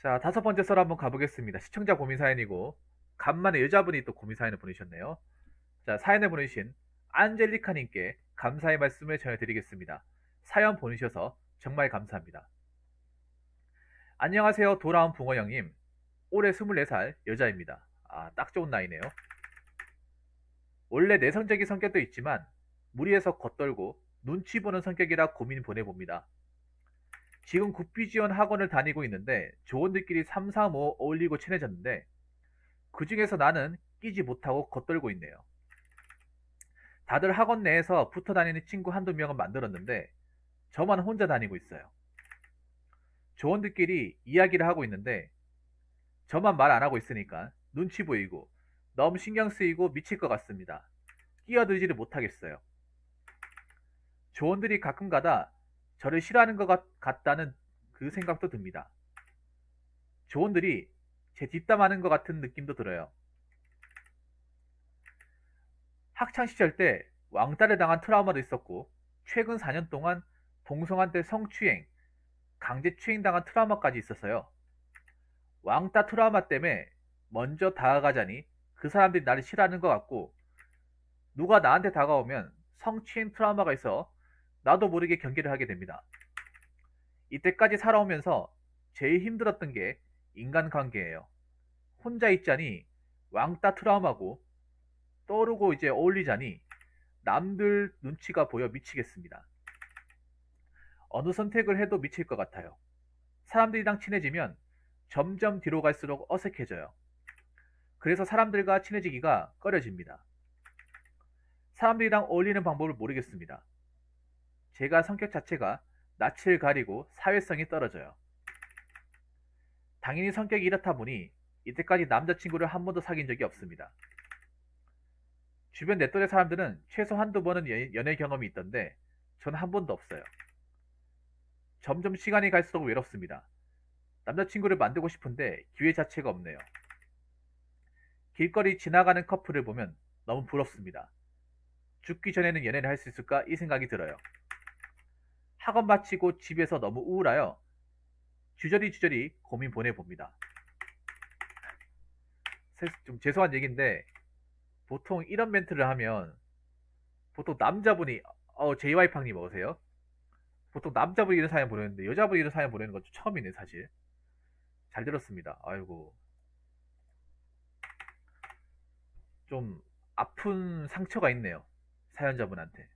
자, 다섯 번째 썰 한번 가보겠습니다. 시청자 고민 사연이고, 간만에 여자분이 또 고민 사연을 보내셨네요. 자, 사연을 보내신 안젤리카님께 감사의 말씀을 전해드리겠습니다. 사연 보내셔서 정말 감사합니다. 안녕하세요, 돌아온 붕어 형님. 올해 24살 여자입니다. 아, 딱 좋은 나이네요. 원래 내성적인 성격도 있지만, 무리해서 겉돌고 눈치 보는 성격이라 고민 보내봅니다. 지금 국비지원 학원을 다니고 있는데, 조원들끼리 3, 4, 5 어울리고 친해졌는데, 그 중에서 나는 끼지 못하고 겉돌고 있네요. 다들 학원 내에서 붙어 다니는 친구 한두 명은 만들었는데 저만 혼자 다니고 있어요. 조원들끼리 이야기를 하고 있는데 저만 말 안 하고 있으니까 눈치 보이고 너무 신경 쓰이고 미칠 것 같습니다. 끼어들지를 못하겠어요. 조원들이 가끔 가다 저를 싫어하는 것 같다는 그 생각도 듭니다. 조원들이 제 뒷담하는 것 같은 느낌도 들어요. 학창시절 때 왕따를 당한 트라우마도 있었고 최근 4년 동안 동성한테 성추행, 강제추행당한 트라우마까지 있었어요. 왕따 트라우마 때문에 먼저 다가가자니 그 사람들이 나를 싫어하는 것 같고 누가 나한테 다가오면 성추행 트라우마가 있어 나도 모르게 경계를 하게 됩니다. 이때까지 살아오면서 제일 힘들었던 게 인간관계예요. 혼자 있자니 왕따 트라우마고 떠오르고 이제 어울리자니 남들 눈치가 보여 미치겠습니다. 어느 선택을 해도 미칠 것 같아요. 사람들이랑 친해지면 점점 뒤로 갈수록 어색해져요. 그래서 사람들과 친해지기가 꺼려집니다. 사람들이랑 어울리는 방법을 모르겠습니다. 제가 성격 자체가 낯을 가리고 사회성이 떨어져요. 당연히 성격이 이렇다 보니 이때까지 남자친구를 한 번도 사귄 적이 없습니다. 주변 내 또래 사람들은 최소 한두 번은 연애 경험이 있던데 전 한 번도 없어요. 점점 시간이 갈수록 외롭습니다. 남자친구를 만들고 싶은데 기회 자체가 없네요. 길거리 지나가는 커플을 보면 너무 부럽습니다. 죽기 전에는 연애를 할 수 있을까 이 생각이 들어요. 학원 마치고 집에서 너무 우울하여 주저리 고민 보내봅니다. 좀 죄송한 얘기인데 보통 이런 멘트를 하면 보통 남자분이 JY팡님 어서세요. 보통 남자분이 이런 사연 보내는데 여자분이 이런 사연 보내는 건 처음이네 사실. 잘 들었습니다. 아이고 좀 아픈 상처가 있네요. 사연자분한테.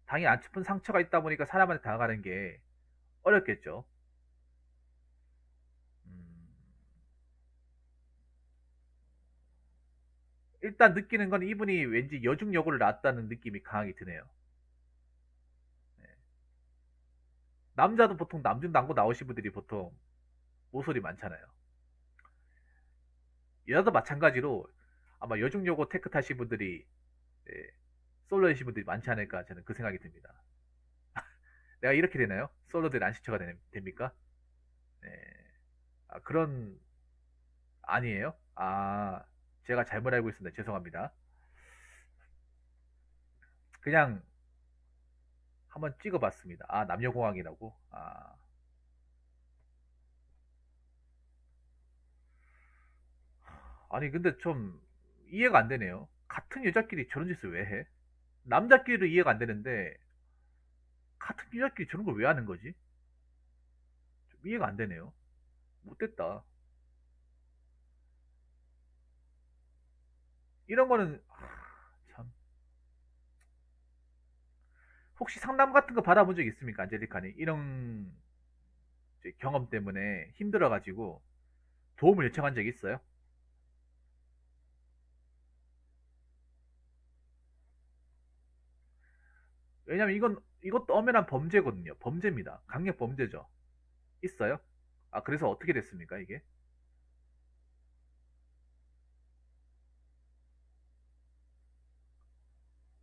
당연히 아픈 상처가 있다 보니까 사람한테 다가가는 게 어렵겠죠. 음, 일단 느끼는 건 이분이 왠지 여중 여고를 나왔다는 느낌이 강하게 드네요. 네. 남자도 보통 남중 남고 나오신 분들이 보통 모쏠이 많잖아요. 여자도 마찬가지로 아마 여중 여고 테크 타신 분들이 네, 솔로이신 분들이 많지 않을까 저는 그 생각이 듭니다. 내가 이렇게 되나요? 솔로들 안식처가 됩니까? 네. 아, 그런 아니에요? 아, 제가 잘못 알고 있습니다. 죄송합니다. 그냥 한번 찍어봤습니다. 아, 남녀공학이라고? 아, 아니, 근데 좀 이해가 안 되네요. 같은 여자끼리 저런 짓을 왜 해? 남자끼리도 이해가 안 되는데, 같은 여자끼리 저런 걸 왜 하는 거지? 좀 이해가 안 되네요. 못됐다. 이런 거는, 참. 혹시 상담 같은 거 받아본 적 있습니까? 안젤리카님? 이런 이제 경험 때문에 힘들어가지고 도움을 요청한 적 있어요? 왜냐면 이것도 엄연한 범죄거든요. 범죄입니다. 강력 범죄죠. 있어요? 아, 그래서 어떻게 됐습니까, 이게?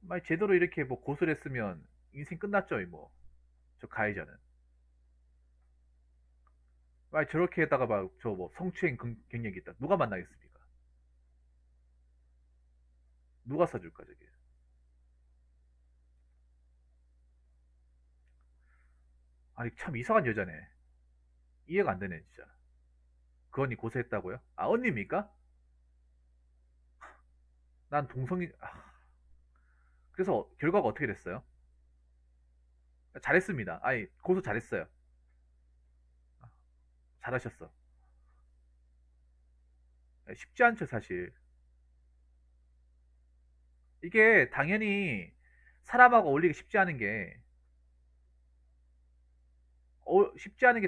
만약 제대로 이렇게 뭐 고소를 했으면 인생 끝났죠, 뭐. 저 가해자는. 만약 저렇게 했다가 막 저 뭐 성추행 경력이 있다. 누가 만나겠습니까? 누가 써줄까, 저게? 아니, 참 이상한 여자네. 이해가 안 되네, 진짜. 그 언니 고소했다고요? 아, 언니입니까? 난 동성이, 그래서 결과가 어떻게 됐어요? 잘했습니다. 아니, 고소 잘했어요. 잘하셨어. 쉽지 않죠, 사실. 이게 당연히 사람하고 어울리기 쉽지 않은 게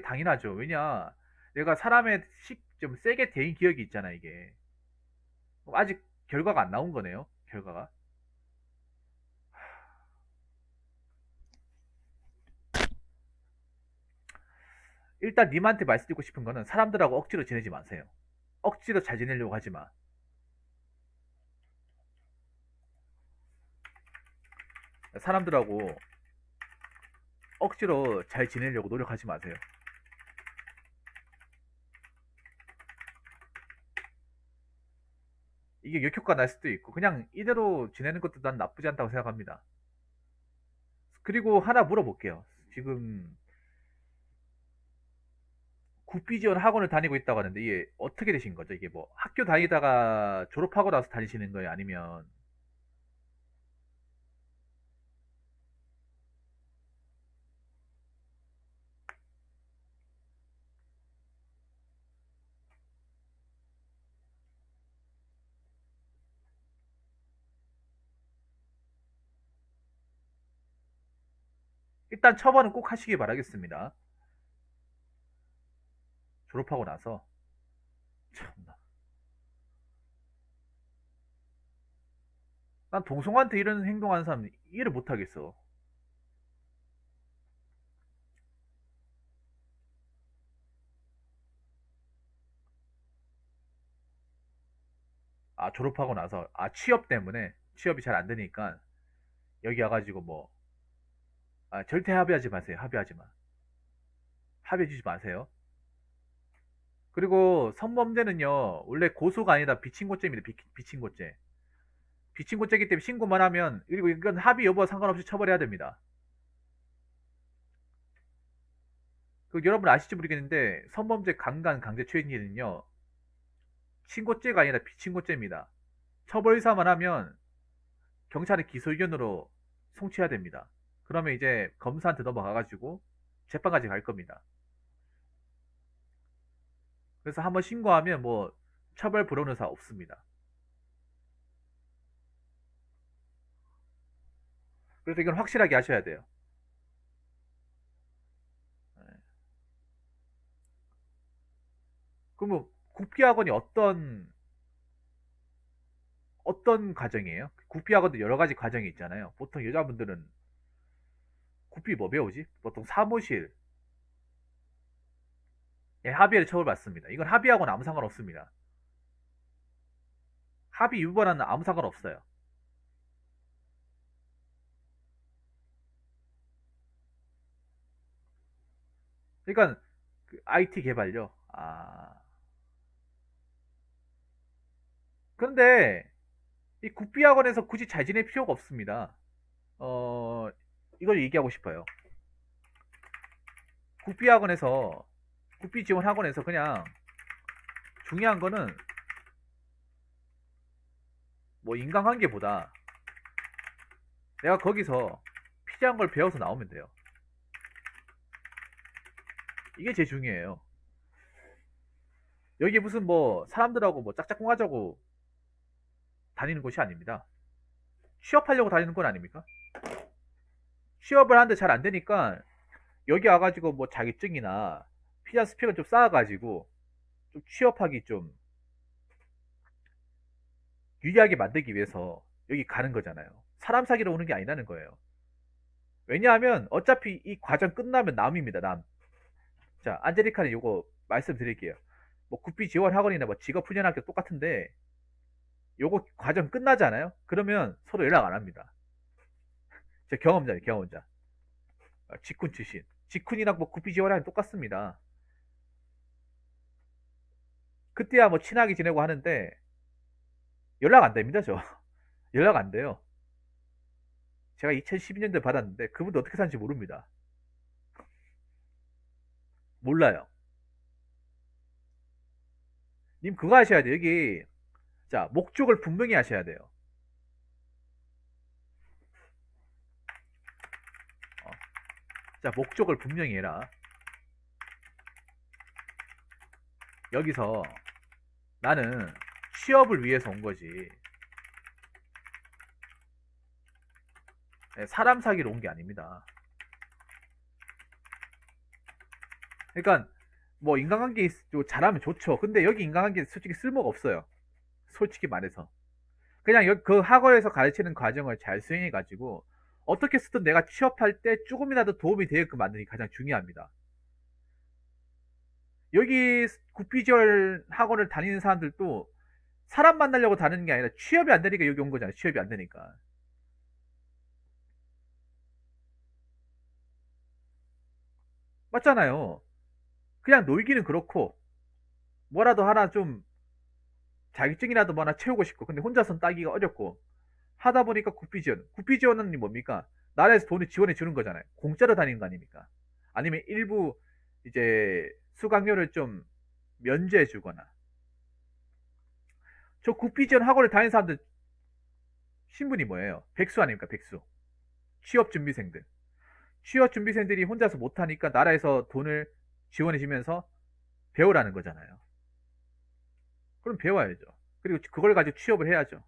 당연하죠. 왜냐, 내가 사람의 좀 세게 대인 기억이 있잖아, 이게. 아직 결과가 안 나온 거네요, 결과가. 일단 님한테 말씀드리고 싶은 거는 사람들하고 억지로 지내지 마세요. 억지로 잘 지내려고 하지 마. 사람들하고 억지로 잘 지내려고 노력하지 마세요. 이게 역효과 날 수도 있고 그냥 이대로 지내는 것도 난 나쁘지 않다고 생각합니다. 그리고 하나 물어볼게요. 지금 국비 지원 학원을 다니고 있다고 하는데 이게 어떻게 되신 거죠? 이게 뭐 학교 다니다가 졸업하고 나서 다니시는 거예요? 아니면 일단 처벌은 꼭 하시기 바라겠습니다. 졸업하고 나서 참나. 난 동성한테 이런 행동하는 사람 이해를 못 하겠어. 아, 졸업하고 나서 취업 때문에 취업이 잘 안 되니까 여기 와가지고 뭐 절대 합의하지 마세요. 합의하지 마. 합의해 주지 마세요. 그리고 성범죄는요 원래 고소가 아니라 비친고죄입니다. 비친고죄. 비친고죄이기 때문에 신고만 하면 그리고 이건 합의 여부와 상관없이 처벌해야 됩니다. 그 여러분 아실지 모르겠는데 성범죄 강간 강제추행죄는요 친고죄가 아니라 비친고죄입니다. 처벌 의사만 하면 경찰의 기소 의견으로 송치해야 됩니다. 그러면 이제 검사한테 넘어가가지고 재판까지 갈 겁니다. 그래서 한번 신고하면 뭐 처벌 불허의사 없습니다. 그래서 이건 확실하게 하셔야 돼요. 그러면 국비학원이 어떤 과정이에요? 국비학원도 여러 가지 과정이 있잖아요. 보통 여자분들은 국비 뭐 배우지? 보통 사무실, 예, 합의를 처벌받습니다. 이건 합의하고는 아무 상관없습니다. 합의 위반하는 아무 상관없어요. 그러니까 그 IT 개발요. 그런데 이 국비학원에서 굳이 잘 지낼 필요가 없습니다. 어, 이걸 얘기하고 싶어요. 국비학원에서 국비 지원 학원에서 그냥 중요한 거는 뭐 인간관계보다 내가 거기서 필요한 걸 배워서 나오면 돼요. 이게 제일 중요해요. 여기 무슨 뭐 사람들하고 뭐 짝짝꿍하자고 다니는 곳이 아닙니다. 취업하려고 다니는 건 아닙니까? 취업을 하는데 잘 안 되니까 여기 와가지고 뭐 자격증이나 필요한 스펙을 좀 쌓아가지고 좀 취업하기 좀 유리하게 만들기 위해서 여기 가는 거잖아요. 사람 사귀러 오는 게 아니라는 거예요. 왜냐하면 어차피 이 과정 끝나면 남입니다, 남. 자, 안젤리카는 요거 말씀드릴게요. 뭐 국비 지원 학원이나 뭐 직업 훈련학교 똑같은데 요거 과정 끝나잖아요. 그러면 서로 연락 안 합니다. 제 경험자예요, 경험자. 직군 출신. 직군이랑 뭐 국비 지원 학교 똑같습니다. 그때야 뭐 친하게 지내고 하는데 연락 안 됩니다, 저. 연락 안 돼요. 제가 2012년도에 받았는데 그분도 어떻게 사는지 모릅니다. 몰라요. 님 그거 하셔야 돼요. 여기 자 목적을 분명히 하셔야 돼요. 어, 자 목적을 분명히 해라. 여기서 나는 취업을 위해서 온 거지. 네, 사람 사기로 온 게 아닙니다. 그러니까 뭐 인간관계 잘하면 좋죠. 근데 여기 인간관계 솔직히 쓸모가 없어요. 솔직히 말해서. 그냥 그 학원에서 가르치는 과정을 잘 수행해 가지고 어떻게 쓰든 내가 취업할 때 조금이라도 도움이 되게끔 만드는 게 가장 중요합니다. 여기 굿비주얼 학원을 다니는 사람들도 사람 만나려고 다니는 게 아니라 취업이 안 되니까 여기 온 거잖아요. 취업이 안 되니까. 맞잖아요. 그냥 놀기는 그렇고 뭐라도 하나 좀 자격증이라도 뭐 하나 채우고 싶고 근데 혼자선 따기가 어렵고 하다 보니까 국비지원. 국비지원은 뭡니까? 나라에서 돈을 지원해 주는 거잖아요. 공짜로 다니는 거 아닙니까? 아니면 일부 이제 수강료를 좀 면제해 주거나. 저 국비지원 학원을 다니는 사람들 신분이 뭐예요? 백수 아닙니까? 백수. 취업 준비생들. 취업 준비생들이 혼자서 못하니까 나라에서 돈을 지원해 주면서 배우라는 거잖아요. 그럼 배워야죠. 그리고 그걸 가지고 취업을 해야죠.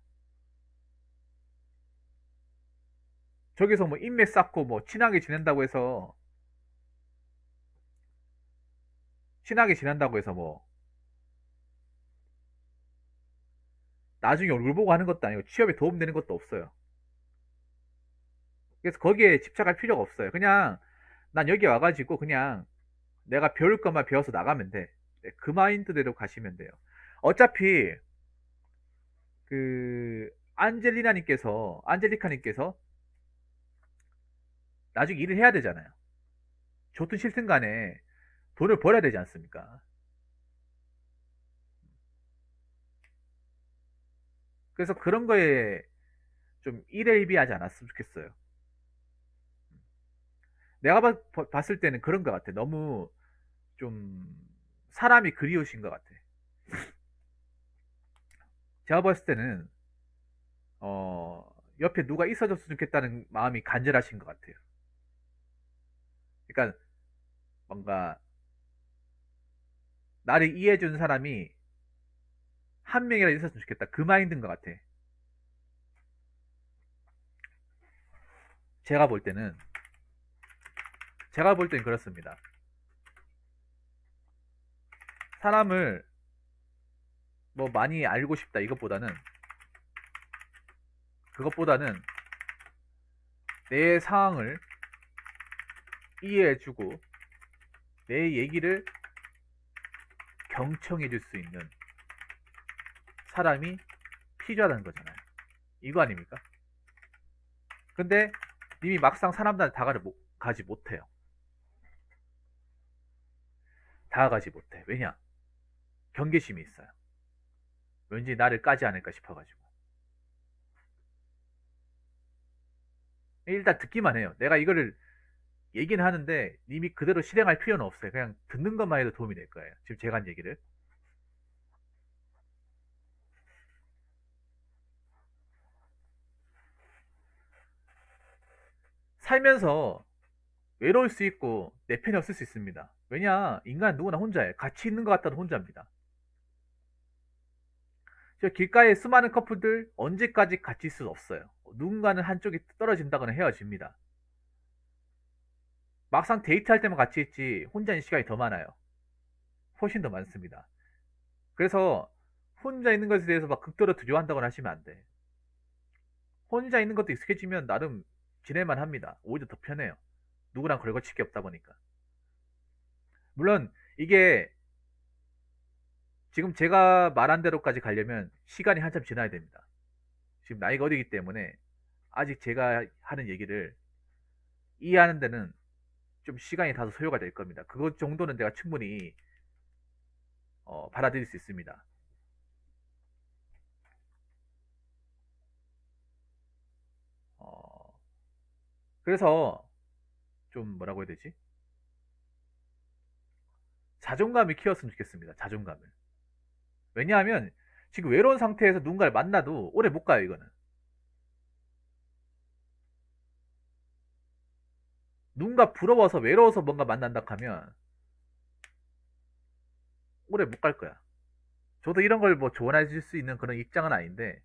저기서 뭐 인맥 쌓고 뭐 친하게 지낸다고 해서 뭐 나중에 얼굴 보고 하는 것도 아니고 취업에 도움되는 것도 없어요. 그래서 거기에 집착할 필요가 없어요. 그냥 난 여기 와가지고 그냥 내가 배울 것만 배워서 나가면 돼. 네, 그 마인드대로 가시면 돼요. 어차피 그 안젤리카님께서 나중에 일을 해야 되잖아요. 좋든 싫든 간에 돈을 벌어야 되지 않습니까? 그래서 그런 거에 좀 일회일비하지 않았으면 좋겠어요. 내가 봤을 때는 그런 것 같아. 너무 좀 사람이 그리우신 것 같아. 제가 봤을 때는 어, 옆에 누가 있어줬으면 좋겠다는 마음이 간절하신 것 같아요. 그러니까 뭔가 나를 이해해주는 사람이 한 명이라도 있었으면 좋겠다. 그 마인드인 것 같아. 제가 볼 때는 제가 볼 때는 그렇습니다. 사람을 뭐 많이 알고 싶다 그것보다는 내 상황을 이해해주고 내 얘기를 경청해줄 수 있는 사람이 필요하다는 거잖아요. 이거 아닙니까? 근데 님이 막상 사람들한테 가지 못해요. 다가가지 못해. 왜냐? 경계심이 있어요. 왠지 나를 까지 않을까 싶어가지고. 일단 듣기만 해요. 내가 이거를 얘기는 하는데 님이 그대로 실행할 필요는 없어요. 그냥 듣는 것만 해도 도움이 될 거예요. 지금 제가 한 얘기를. 살면서 외로울 수 있고 내 편이 없을 수 있습니다. 왜냐? 인간은 누구나 혼자예요. 같이 있는 것 같아도 혼자입니다. 저 길가에 수많은 커플들 언제까지 같이 있을 수 없어요. 누군가는 한쪽이 떨어진다거나 헤어집니다. 막상 데이트할 때만 같이 있지 혼자 있는 시간이 더 많아요. 훨씬 더 많습니다. 그래서 혼자 있는 것에 대해서 막 극도로 두려워한다거나 하시면 안 돼. 혼자 있는 것도 익숙해지면 나름 지낼만 합니다. 오히려 더 편해요. 누구랑 걸거칠 게 없다 보니까. 물론 이게 지금 제가 말한 대로까지 가려면 시간이 한참 지나야 됩니다. 지금 나이가 어리기 때문에 아직 제가 하는 얘기를 이해하는 데는 좀 시간이 다소 소요가 될 겁니다. 그것 정도는 내가 충분히 받아들일 수 있습니다. 어, 그래서 좀 뭐라고 해야 되지? 자존감을 키웠으면 좋겠습니다. 자존감을. 왜냐하면 지금 외로운 상태에서 누군가를 만나도 오래 못 가요, 이거는. 누군가 부러워서 외로워서 뭔가 만난다 하면 오래 못 갈 거야. 저도 이런 걸 뭐 조언해 줄 수 있는 그런 입장은 아닌데,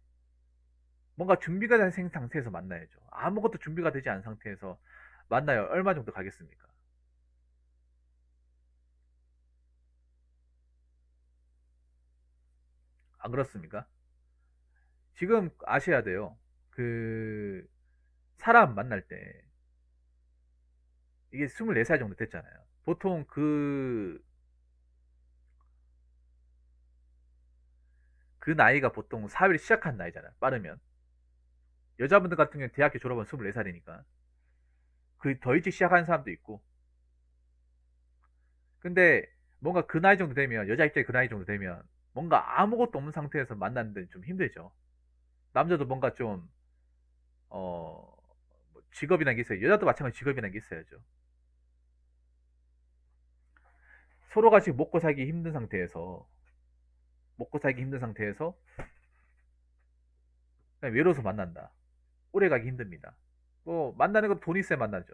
뭔가 준비가 된 상태에서 만나야죠. 아무것도 준비가 되지 않은 상태에서 만나요. 얼마 정도 가겠습니까? 안 그렇습니까? 지금 아셔야 돼요. 그, 사람 만날 때, 이게 24살 정도 됐잖아요. 보통 그 나이가 보통 사회를 시작한 나이잖아요. 빠르면. 여자분들 같은 경우는 대학교 졸업은 24살이니까. 그 더 일찍 시작하는 사람도 있고. 근데 뭔가 그 나이 정도 되면, 여자 입장에 그 나이 정도 되면, 뭔가 아무것도 없는 상태에서 만나는데 좀 힘들죠. 남자도 뭔가 좀, 뭐 직업이라는 게 있어요. 여자도 마찬가지로 직업이라는 게 있어야죠. 서로가 지금 먹고 살기 힘든 상태에서 그냥 외로워서 만난다. 오래 가기 힘듭니다. 뭐, 만나는 건 돈 있어야 만나죠.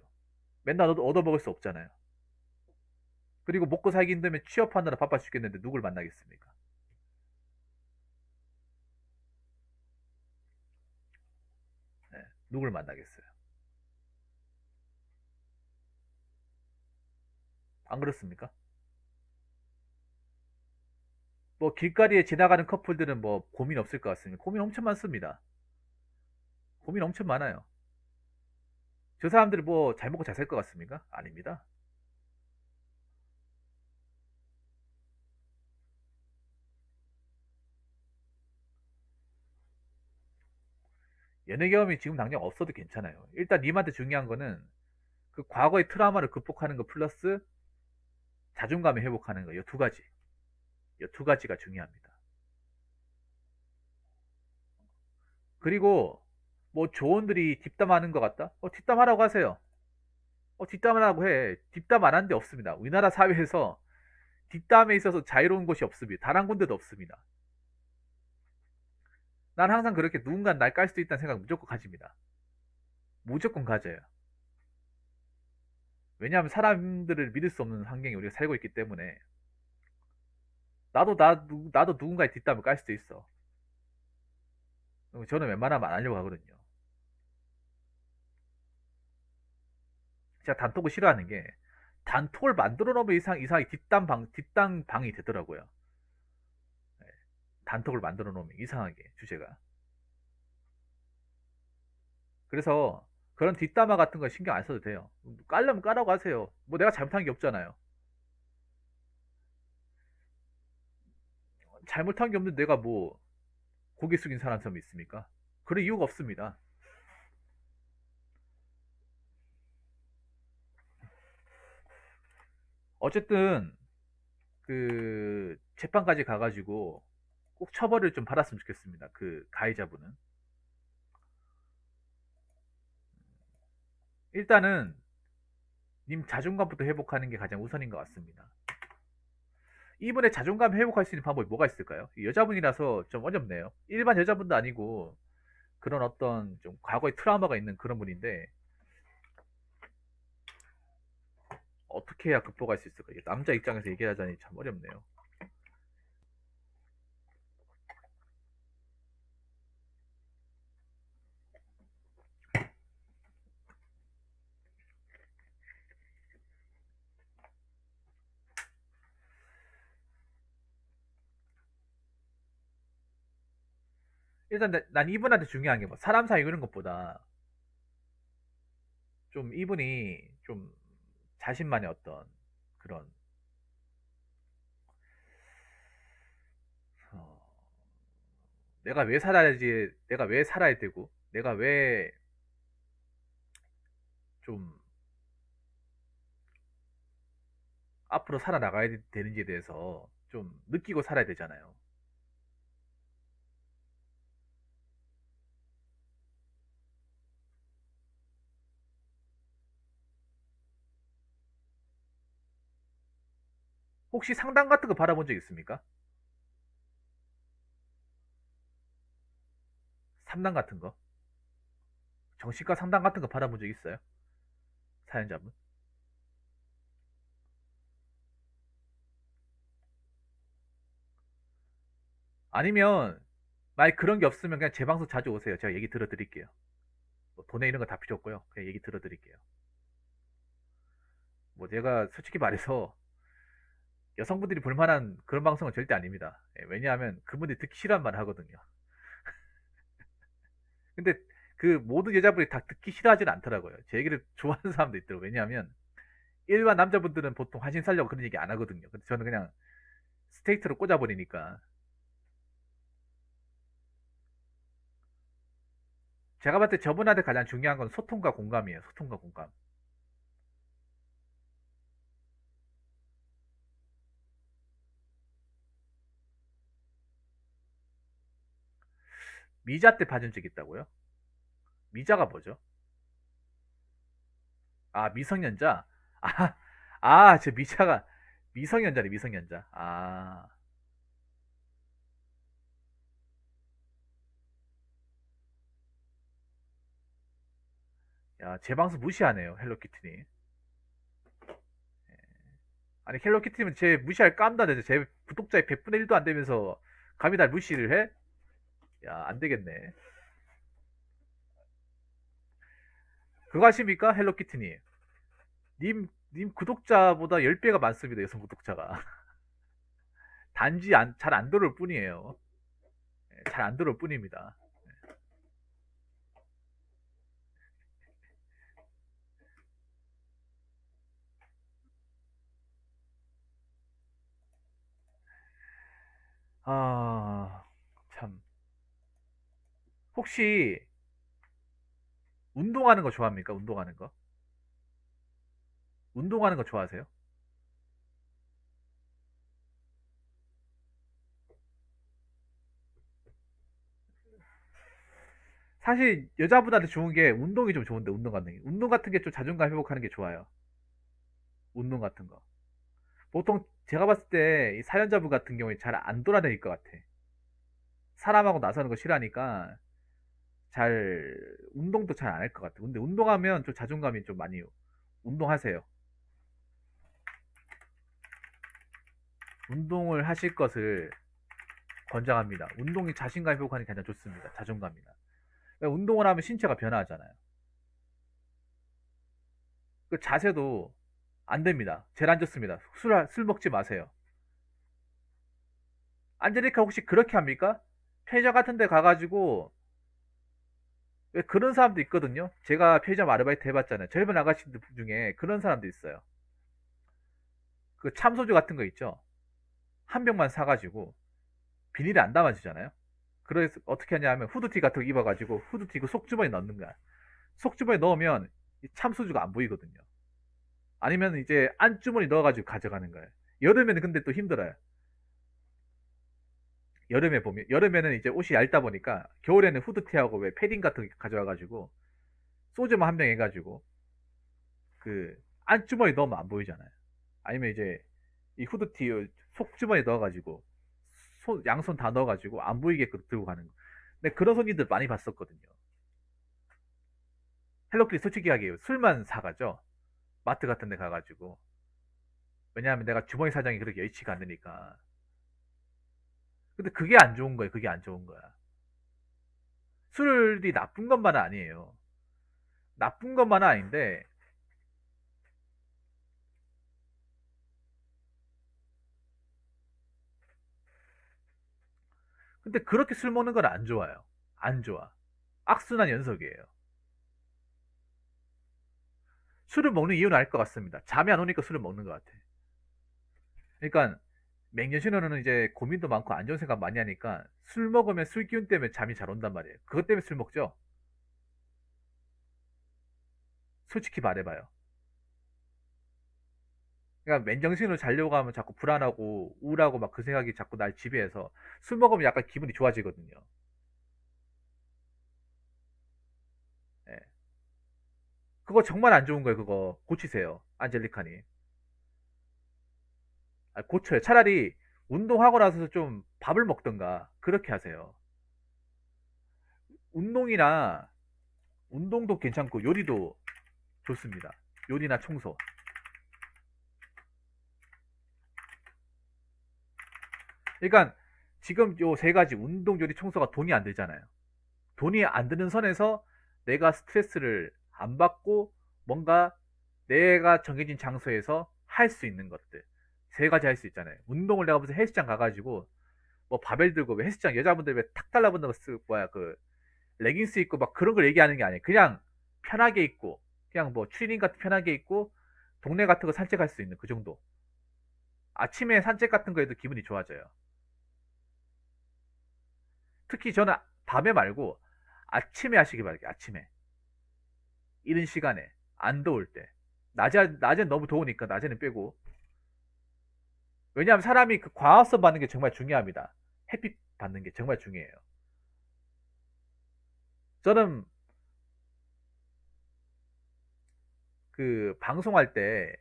맨날 얻어먹을 수 없잖아요. 그리고 먹고 살기 힘들면 취업하느라 바빠 죽겠는데 누굴 만나겠습니까? 네, 누굴 만나겠어요? 안 그렇습니까? 뭐 길거리에 지나가는 커플들은 뭐 고민 없을 것 같습니다. 고민 엄청 많습니다. 고민 엄청 많아요. 저 사람들이 뭐 잘 먹고 잘 살 것 같습니까? 아닙니다. 연애 경험이 지금 당장 없어도 괜찮아요. 일단 님한테 중요한 거는 그 과거의 트라우마를 극복하는 거 플러스 자존감을 회복하는 거, 이 두 가지. 이 두 가지가 중요합니다. 그리고 뭐 조언들이 뒷담하는 것 같다? 뒷담하라고 하세요. 뒷담하라고 해. 뒷담 안 하는 데 없습니다. 우리나라 사회에서 뒷담에 있어서 자유로운 곳이 없습니다. 단 한 군데도 없습니다. 난 항상 그렇게 누군가 날 깔 수도 있다는 생각 무조건 가집니다. 무조건 가져요. 왜냐하면 사람들을 믿을 수 없는 환경에 우리가 살고 있기 때문에 나도 누군가의 뒷담을 깔 수도 있어. 저는 웬만하면 안 하려고 하거든요. 제가 단톡을 싫어하는 게 단톡을 만들어 놓으면 이상하게 뒷담 방이 되더라고요. 네, 단톡을 만들어 놓으면 이상하게 주제가. 그래서 그런 뒷담화 같은 거 신경 안 써도 돼요. 깔려면 까라고 하세요. 뭐 내가 잘못한 게 없잖아요. 잘못한 게 없는데 내가 뭐 고개 숙인 사람처럼 있습니까? 그럴 이유가 없습니다. 어쨌든 그 재판까지 가가지고 꼭 처벌을 좀 받았으면 좋겠습니다. 그 가해자분은. 일단은 님 자존감부터 회복하는 게 가장 우선인 것 같습니다. 이분의 자존감 회복할 수 있는 방법이 뭐가 있을까요? 여자분이라서 좀 어렵네요. 일반 여자분도 아니고 그런 어떤 좀 과거의 트라우마가 있는 그런 분인데 어떻게 해야 극복할 수 있을까요? 남자 입장에서 얘기하자니 참 어렵네요. 일단 난 이분한테 중요한 게 뭐 사람 사이 그런 것보다 좀 이분이 좀 자신만의 어떤 그런 어, 내가 왜 살아야 되고 내가 왜 좀 앞으로 살아나가야 되는지에 대해서 좀 느끼고 살아야 되잖아요. 혹시 상담 같은 거 받아본 적 있습니까? 상담 같은 거, 정신과 상담 같은 거 받아본 적 있어요? 사연자분? 아니면 만약 그런 게 없으면 그냥 제 방송 자주 오세요. 제가 얘기 들어드릴게요. 뭐 돈에 이런 거 다 필요 없고요. 그냥 얘기 들어드릴게요. 뭐 제가 솔직히 말해서 여성분들이 볼만한 그런 방송은 절대 아닙니다. 예, 왜냐하면 그분들이 듣기 싫어한 말을 하거든요. 근데 그 모든 여자분이 다 듣기 싫어하지는 않더라고요. 제 얘기를 좋아하는 사람도 있더라고요. 왜냐하면 일반 남자분들은 보통 환심 살려고 그런 얘기 안 하거든요. 근데 저는 그냥 스트레이트로 꽂아버리니까. 제가 봤을 때 저분한테 가장 중요한 건 소통과 공감이에요. 소통과 공감. 미자 때 봐준 적 있다고요? 미자가 뭐죠? 아, 미성년자? 아, 제 미자가 미성년자네, 미성년자. 아, 야, 제 방송 무시하네요, 헬로키티님. 아니, 헬로키티님은 제 무시할 깜도 안 되죠. 제 구독자의 100분의 1도 안 되면서 감히 날 무시를 해? 야, 안 되겠네. 그거 아십니까? 헬로키티님. 님 구독자보다 10배가 많습니다, 여성 구독자가. 단지 잘 안 들어올 뿐이에요. 잘 안 들어올 뿐입니다. 아, 참. 혹시 운동하는 거 좋아합니까? 운동하는 거? 운동하는 거 좋아하세요? 사실 여자분한테 좋은 게 운동이 좀 좋은데 운동 같은 게 운동 같은 게 좀 자존감 회복하는 게 좋아요. 운동 같은 거. 보통 제가 봤을 때 이 사연자분 같은 경우에 잘 안 돌아다닐 것 같아. 사람하고 나서는 거 싫어하니까 잘 운동도 잘 안 할 것 같아. 근데 운동하면 좀 자존감이 좀 많이 운동하세요. 운동을 하실 것을 권장합니다. 운동이 자신감 회복하는 게 가장 좋습니다. 자존감이나. 그러니까 운동을 하면 신체가 변화하잖아요. 그 자세도 안 됩니다. 제일 안 좋습니다. 술 먹지 마세요. 안젤리카 혹시 그렇게 합니까? 편의점 같은 데 가가지고 왜 그런 사람도 있거든요. 제가 편의점 아르바이트 해봤잖아요. 젊은 아가씨들 중에 그런 사람도 있어요. 그 참소주 같은 거 있죠. 한 병만 사가지고 비닐에 안 담아주잖아요. 그래서 어떻게 하냐 면 후드티 같은 거 입어가지고 후드티 그 속주머니 넣는 거야. 속주머니 넣으면 이 참소주가 안 보이거든요. 아니면 이제 안주머니 넣어가지고 가져가는 거예요. 여름에는 근데 또 힘들어요. 여름에는 이제 옷이 얇다 보니까 겨울에는 후드티하고 왜 패딩 같은 거 가져와가지고 소주만 한 병 해가지고 그 안주머니 넣으면 안 보이잖아요. 아니면 이제 이 후드티 속주머니 넣어가지고 양손 다 넣어가지고 안 보이게끔 들고 가는 거. 근데 그런 손님들 많이 봤었거든요. 헬로키티 솔직히 하게 술만 사가죠. 마트 같은 데 가가지고. 왜냐하면 내가 주머니 사정이 그렇게 여의치가 않으니까. 근데 그게 안 좋은 거예요. 그게 안 좋은 거야. 술이 나쁜 것만은 아니에요. 나쁜 것만은 아닌데, 근데 그렇게 술 먹는 건 안 좋아요. 안 좋아. 악순환 연속이에요. 술을 먹는 이유는 알 것 같습니다. 잠이 안 오니까 술을 먹는 것 같아. 그러니까 맹년신호는 이제 고민도 많고 안 좋은 생각 많이 하니까 술 먹으면 술 기운 때문에 잠이 잘 온단 말이에요. 그것 때문에 술 먹죠? 솔직히 말해봐요. 그러니까 맨정신으로 자려고 하면 자꾸 불안하고 우울하고 막 그 생각이 자꾸 날 지배해서 술 먹으면 약간 기분이 좋아지거든요. 예. 그거 정말 안 좋은 거예요. 그거 고치세요. 안젤리카님. 아, 고쳐요. 차라리 운동하고 나서 좀 밥을 먹던가 그렇게 하세요. 운동이나 운동도 괜찮고 요리도 좋습니다. 요리나 청소. 그러니까 지금 요 세 가지 운동, 요리, 청소가 돈이 안 들잖아요. 돈이 안 드는 선에서 내가 스트레스를 안 받고 뭔가 내가 정해진 장소에서 할 수 있는 것들 세 가지 할 수 있잖아요. 운동을 내가 무슨 헬스장 가가지고 뭐 바벨 들고 왜 헬스장 여자분들 왜 탁 달라붙는 거 쓰고 뭐야 그 레깅스 입고 막 그런 걸 얘기하는 게 아니에요. 그냥 편하게 입고 그냥 뭐 추리닝 같은 편하게 입고 동네 같은 거 산책할 수 있는 그 정도. 아침에 산책 같은 거 해도 기분이 좋아져요. 특히 저는 밤에 말고 아침에 하시기 바랄게요. 아침에 이른 시간에 안 더울 때. 낮엔 너무 더우니까 낮에는 빼고. 왜냐하면 사람이 그 광합성 받는 게 정말 중요합니다. 햇빛 받는 게 정말 중요해요. 저는 그 방송할 때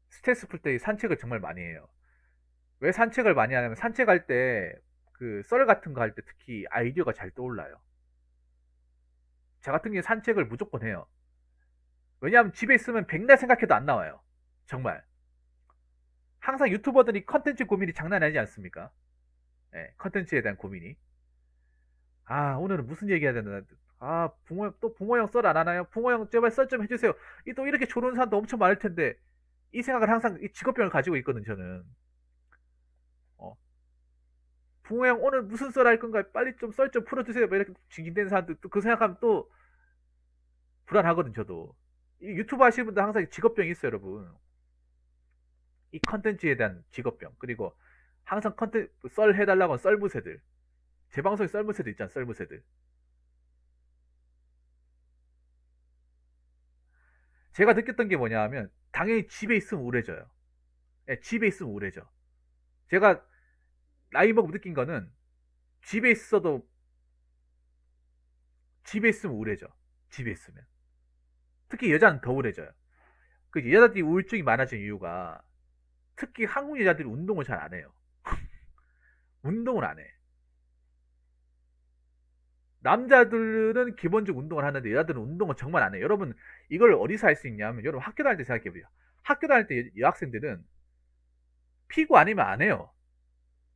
스트레스 풀 때 산책을 정말 많이 해요. 왜 산책을 많이 하냐면 산책할 때 그 썰 같은 거 할 때 특히 아이디어가 잘 떠올라요. 저 같은 경우에 산책을 무조건 해요. 왜냐하면 집에 있으면 백날 생각해도 안 나와요. 정말. 항상 유튜버들이 컨텐츠 고민이 장난 아니지 않습니까? 예, 컨텐츠에 대한 고민이. 아, 오늘은 무슨 얘기 해야 되나? 아, 또 붕어 형 썰 안 하나요? 붕어 형 제발 썰 좀 해주세요. 또 이렇게 조르는 사람도 엄청 많을 텐데, 이 생각을 항상 이 직업병을 가지고 있거든, 저는. 어, 붕어 형 오늘 무슨 썰 할 건가? 빨리 좀 썰 좀 풀어주세요. 뭐 이렇게 징징대는 사람들 또 그 생각하면 또 불안하거든, 저도. 이 유튜브 하시는 분들 항상 직업병이 있어요, 여러분. 이 컨텐츠에 대한 직업병. 그리고 항상 컨텐츠, 썰 해달라고 하는 썰무새들. 제 방송에 썰무새들 있잖아, 썰무새들. 제가 느꼈던 게 뭐냐 하면, 당연히 집에 있으면 우울해져요. 예, 집에 있으면 우울해져. 제가 나이 먹고 느낀 거는, 집에 있어도, 집에 있으면 우울해져. 집에 있으면. 특히 여자는 더 우울해져요. 그 여자들이 우울증이 많아진 이유가, 특히 한국 여자들이 운동을 잘 안 해요. 운동을 안 해. 남자들은 기본적 운동을 하는데 여자들은 운동을 정말 안 해요. 여러분, 이걸 어디서 할 수 있냐면, 여러분 학교 다닐 때 생각해보세요. 학교 다닐 때 여학생들은 피구 아니면 안 해요.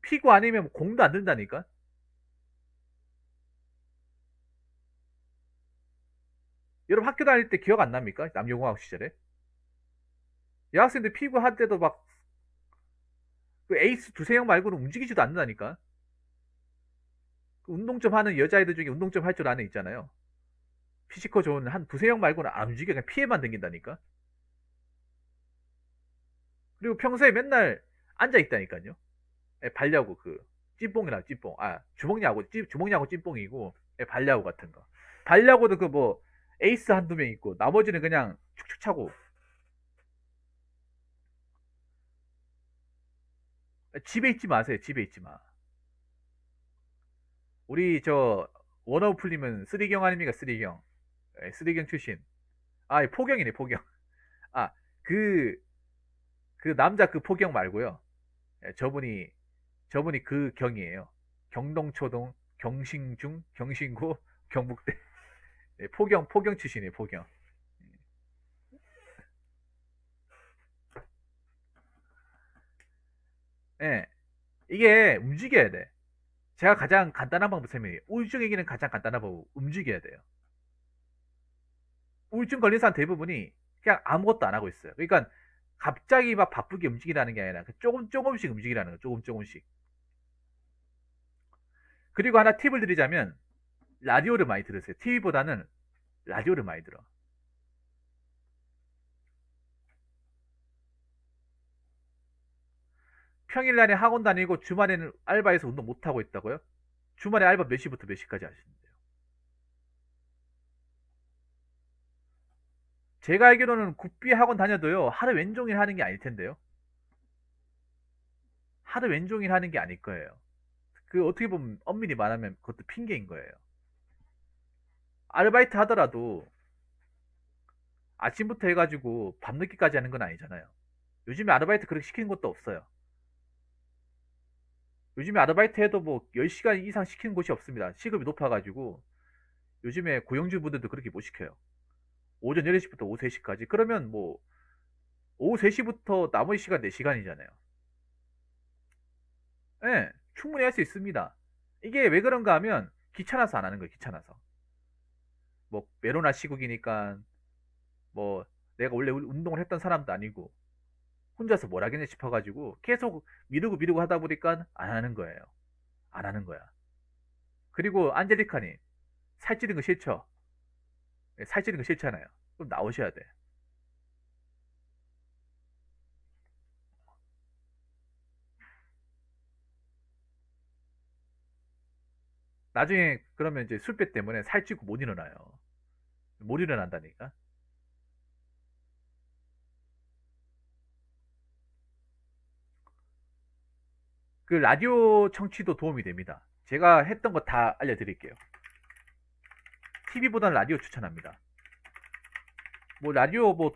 피구 아니면 공도 안 든다니까? 여러분 학교 다닐 때 기억 안 납니까? 남녀공학 시절에? 여학생들 피구 할 때도 막 그 에이스 두세 명 말고는 움직이지도 않는다니까? 그 운동 좀 하는 여자애들 중에 운동 좀 할 줄 아는 애 있잖아요. 피지컬 좋은 한 두세 명 말고는 안 움직여. 그냥 피해만 당긴다니까? 그리고 평소에 맨날 앉아 있다니까요. 예, 발야구 그 찐뽕이라 찐뽕. 아, 주먹야구 찐뽕이고, 예, 발야구 같은 거. 발야구도 그 뭐 에이스 한두 명 있고 나머지는 그냥 축축 차고. 집에 있지 마세요. 집에 있지 마. 우리 저 원어우 풀리면 쓰리경 아닙니까? 쓰리경. 예, 쓰리경 출신. 아, 포경이네, 포경. 아, 그, 그 남자 그 포경 말고요. 예, 저분이 그 경이에요. 경동초동, 경신중, 경신고, 경북대. 예, 포경 출신이에요, 포경. 예, 이게 움직여야 돼. 제가 가장 간단한 방법 설명해요. 우울증 얘기는 가장 간단한 방법, 움직여야 돼요. 우울증 걸린 사람 대부분이 그냥 아무것도 안 하고 있어요. 그러니까 갑자기 막 바쁘게 움직이라는 게 아니라 조금씩 움직이라는 거예요. 조금씩. 그리고 하나 팁을 드리자면 라디오를 많이 들으세요. TV보다는 라디오를 많이 들어. 평일날에 학원 다니고 주말에는 알바해서 운동 못하고 있다고요? 주말에 알바 몇 시부터 몇 시까지 하시는데요? 제가 알기로는 굿비 학원 다녀도요, 하루 왼종일 하는 게 아닐 텐데요. 하루 왼종일 하는 게 아닐 거예요. 그 어떻게 보면 엄밀히 말하면 그것도 핑계인 거예요. 아르바이트 하더라도 아침부터 해가지고 밤늦게까지 하는 건 아니잖아요. 요즘에 아르바이트 그렇게 시키는 것도 없어요. 요즘에 아르바이트 해도 뭐 10시간 이상 시키는 곳이 없습니다. 시급이 높아가지고 요즘에 고용주분들도 그렇게 못 시켜요. 오전 8시부터 오후 3시까지. 그러면 뭐 오후 3시부터 나머지 시간 4시간이잖아요. 예, 충분히 할 수 있습니다. 이게 왜 그런가 하면 귀찮아서 안 하는 거예요. 귀찮아서. 뭐 메로나 시국이니까 뭐 내가 원래 운동을 했던 사람도 아니고 혼자서 뭘 하겠냐 싶어가지고 계속 미루고 하다 보니까 안 하는 거예요. 안 하는 거야. 그리고 안젤리카님 살찌는 거 싫죠? 네, 살찌는 거 싫잖아요. 그럼 나오셔야 돼. 나중에 그러면 이제 술배 때문에 살찌고 못 일어나요. 못 일어난다니까. 그 라디오 청취도 도움이 됩니다. 제가 했던 거 다 알려드릴게요. TV보다는 라디오 추천합니다. 뭐 라디오 뭐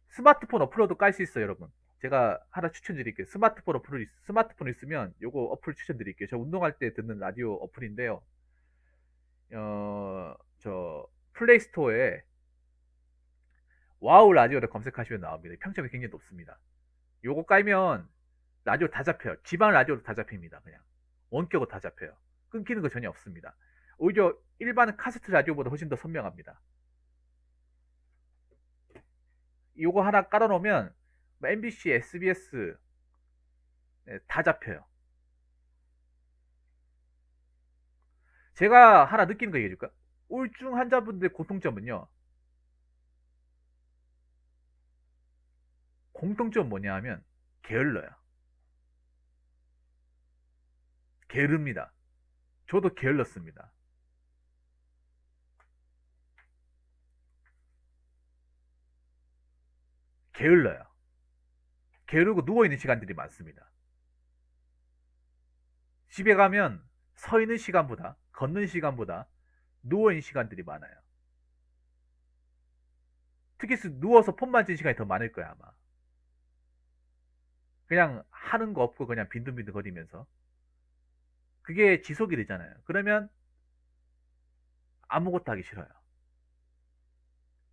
스마트폰 어플로도 깔 수 있어요, 여러분. 제가 하나 추천드릴게요. 스마트폰 있으면 요거 어플 추천드릴게요. 저 운동할 때 듣는 라디오 어플인데요. 저 플레이스토어에 와우 라디오를 검색하시면 나옵니다. 평점이 굉장히 높습니다. 요거 깔면 라디오 다 잡혀요. 지방 라디오도 다 잡힙니다. 그냥 원격으로 다 잡혀요. 끊기는 거 전혀 없습니다. 오히려 일반 카세트 라디오보다 훨씬 더 선명합니다. 요거 하나 깔아놓으면 뭐 MBC, SBS 다 잡혀요. 제가 하나 느끼는 거 얘기해 줄까? 우울증 환자분들의 공통점은요. 공통점 뭐냐 하면 게을러요. 게으릅니다. 저도 게을렀습니다. 게을러요. 게으르고 누워있는 시간들이 많습니다. 집에 가면 서 있는 시간보다 걷는 시간보다 누워있는 시간들이 많아요. 특히 누워서 폰 만지는 시간이 더 많을 거야 아마. 그냥 하는 거 없고 그냥 빈둥빈둥 거리면서 그게 지속이 되잖아요. 그러면 아무것도 하기 싫어요.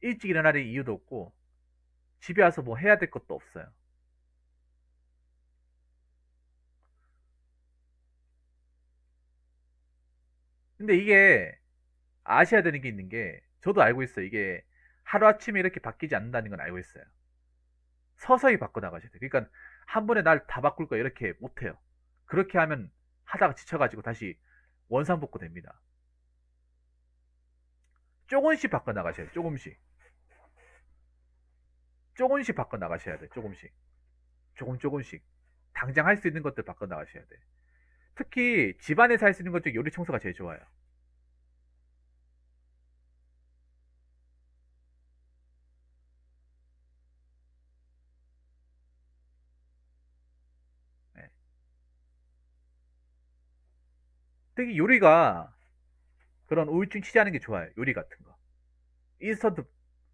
일찍 일어날 이유도 없고 집에 와서 뭐 해야 될 것도 없어요. 근데 이게 아셔야 되는 게 있는 게 저도 알고 있어요. 이게 하루아침에 이렇게 바뀌지 않는다는 건 알고 있어요. 서서히 바꿔 나가셔야 돼요. 그러니까 한 번에 날 다 바꿀 거야 이렇게 못해요. 그렇게 하면 하다가 지쳐가지고 다시 원상복구 됩니다. 조금씩 바꿔 나가셔야 돼요. 조금씩 바꿔 나가셔야 돼요. 조금씩 당장 할 수 있는 것들 바꿔 나가셔야 돼. 특히 집안에서 할 수 있는 것 중에 요리 청소가 제일 좋아요. 네. 특히 요리가 그런 우울증 치료하는 게 좋아요. 요리 같은 거. 인스턴트.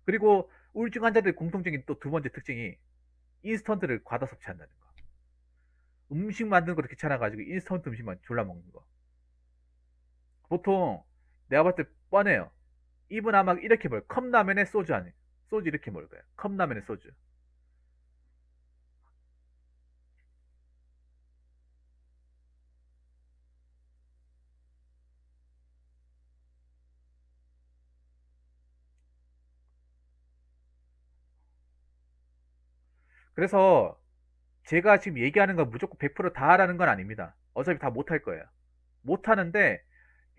그리고 우울증 환자들 공통적인 또 두 번째 특징이 인스턴트를 과다 섭취한다는 거. 음식 만드는 것도 귀찮아가지고 인스턴트 음식만 졸라 먹는 거. 보통 내가 봤을 때 뻔해요. 이분 아마 이렇게 먹어요. 컵라면에 소주 안에. 소주 이렇게 먹을 거예요. 컵라면에 소주. 그래서 제가 지금 얘기하는 건 무조건 100%다 하라는 건 아닙니다. 어차피 다 못할 거예요. 못하는데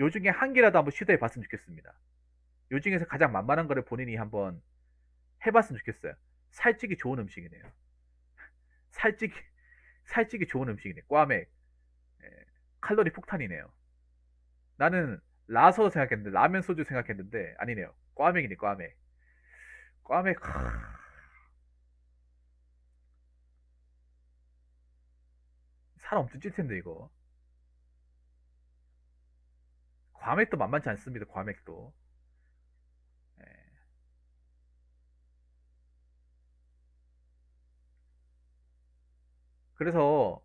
요 중에 한 개라도 한번 시도해 봤으면 좋겠습니다. 요 중에서 가장 만만한 거를 본인이 한번 해봤으면 좋겠어요. 살찌기 좋은 음식이네요. 살찌기, 살찌기 좋은 음식이네. 꽈맥. 예, 칼로리 폭탄이네요. 나는 라서 생각했는데, 라면 소주 생각했는데, 아니네요. 꽈맥이네, 꽈맥. 꽈맥, 살 엄청 찔 텐데, 이거. 과맥도 만만치 않습니다, 과맥도. 예. 그래서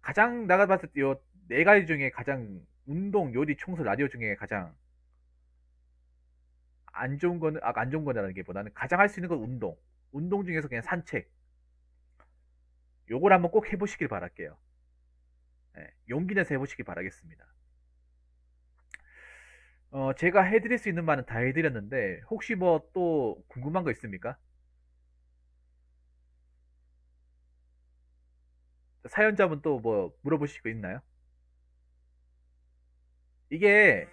가장 내가 봤을 때 요 네 가지 중에 가장 운동, 요리, 청소, 라디오 중에 가장 안 좋은 거는 안 좋은 거라는 게 보다는 가장 할 수 있는 건 운동. 운동 중에서 그냥 산책. 요걸 한번 꼭 해보시길 바랄게요. 예, 용기 내서 해보시길 바라겠습니다. 제가 해드릴 수 있는 말은 다 해드렸는데 혹시 뭐 또 궁금한 거 있습니까? 사연자분 또 뭐 물어보실 거 있나요? 이게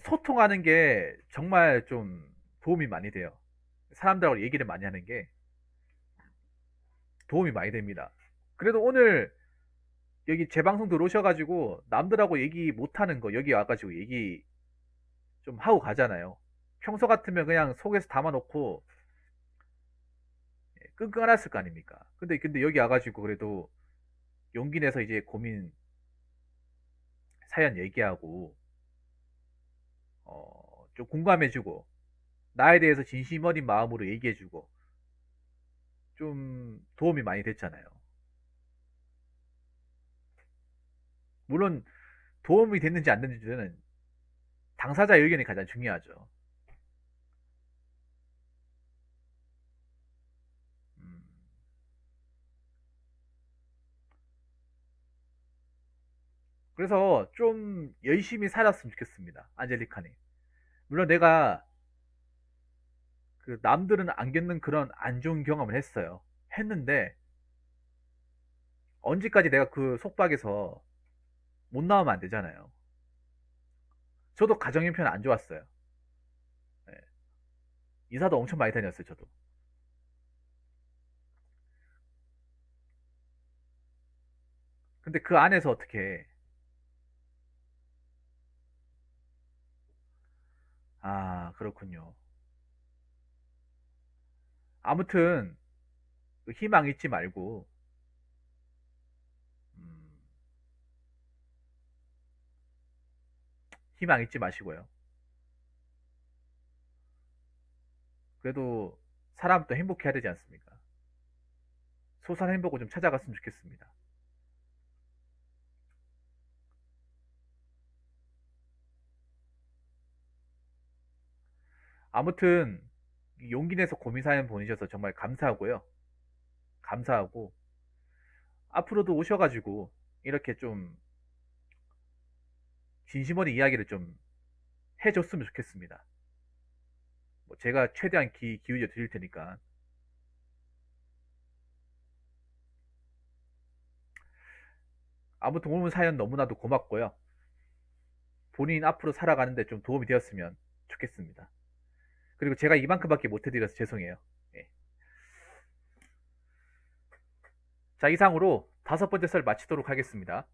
소통하는 게 정말 좀 도움이 많이 돼요. 사람들하고 얘기를 많이 하는 게 도움이 많이 됩니다. 그래도 오늘 여기 제 방송 들어오셔가지고 남들하고 얘기 못하는 거 여기 와가지고 얘기 좀 하고 가잖아요. 평소 같으면 그냥 속에서 담아놓고 끙끙 앓았을 거 아닙니까? 근데 여기 와가지고 그래도 용기 내서 이제 고민 사연 얘기하고 좀 공감해주고 나에 대해서 진심 어린 마음으로 얘기해주고 좀 도움이 많이 됐잖아요. 물론 도움이 됐는지 안 됐는지는 당사자의 의견이 가장 중요하죠. 음, 그래서 좀 열심히 살았으면 좋겠습니다. 안젤리카님. 물론 내가 그 남들은 안 겪는 그런 안 좋은 경험을 했어요. 했는데 언제까지 내가 그 속박에서 못 나오면 안 되잖아요. 저도 가정 형편 안 좋았어요. 예, 이사도 엄청 많이 다녔어요, 저도. 근데 그 안에서 어떻게, 그렇군요. 아무튼, 그 희망 잊지 말고, 음, 희망 잊지 마시고요. 그래도 사람 또 행복해야 되지 않습니까? 소소한 행복을 좀 찾아갔으면 좋겠습니다. 아무튼, 용기 내서 고민 사연 보내셔서 정말 감사하고요. 감사하고, 앞으로도 오셔가지고, 이렇게 좀, 진심 어린 이야기를 좀 해줬으면 좋겠습니다. 뭐 제가 최대한 기울여 드릴 테니까. 아무튼 오늘 사연 너무나도 고맙고요. 본인 앞으로 살아가는데 좀 도움이 되었으면 좋겠습니다. 그리고 제가 이만큼밖에 못 해드려서 죄송해요. 예. 자, 이상으로 다섯 번째 썰 마치도록 하겠습니다.